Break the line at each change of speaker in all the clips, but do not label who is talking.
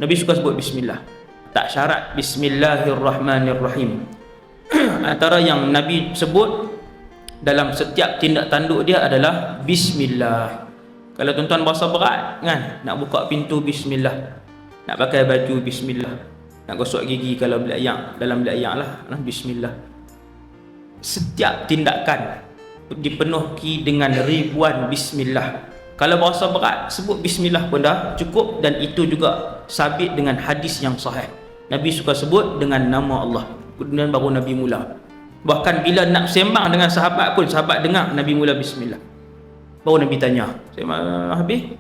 Nabi suka sebut bismillah. Tak syarat bismillahirrahmanirrahim. Antara yang Nabi sebut dalam setiap tindak tanduk dia adalah bismillah. Kalau tuan-tuan berasa berat kan, nak buka pintu bismillah, nak pakai baju bismillah, nak gosok gigi kalau belayak, dalam belayak lah bismillah. Setiap tindakan dipenuhi dengan ribuan bismillah. Kalau berasa berat, sebut bismillah pun dah cukup, dan itu juga sabit dengan hadis yang sahih. Nabi suka sebut dengan nama Allah, kemudian baru Nabi mula. Bahkan bila nak sembang dengan sahabat pun, sahabat dengar Nabi mula bismillah, baru Nabi tanya, habis.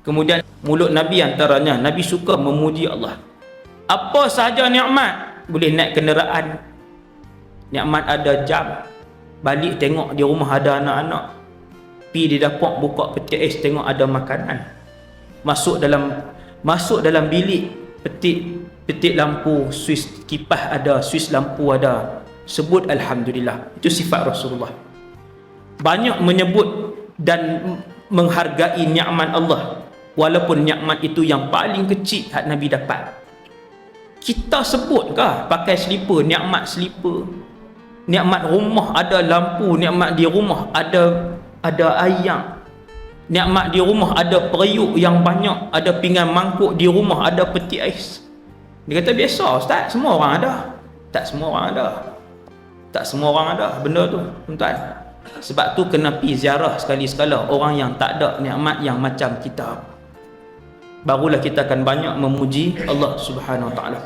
Kemudian mulut Nabi antaranya, Nabi suka memuji Allah. Apa sahaja nikmat, boleh naik kenderaan, nikmat ada jam, balik tengok di rumah ada anak-anak, pi di dapur buka peti ais tengok ada makanan, masuk dalam bilik petik lampu, suis kipas ada, suis lampu ada, sebut alhamdulillah. Itu sifat Rasulullah. Banyak menyebut dan menghargai nikmat Allah, walaupun nikmat itu yang paling kecil hak Nabi dapat. Kita sebutkah pakai slipper, nikmat slipper, nikmat rumah ada lampu, nikmat di rumah ada ayam, nikmat di rumah ada periuk yang banyak, ada pinggan mangkuk di rumah, ada peti ais. Dia kata biasa ustaz, semua orang ada. Tak semua orang ada. Tak semua orang ada benda tu, tuan-tuan. Sebab tu kena pergi ziarah sekali-sekala orang yang tak ada nikmat yang macam kita. Barulah kita akan banyak memuji Allah Subhanahu Wa Taala.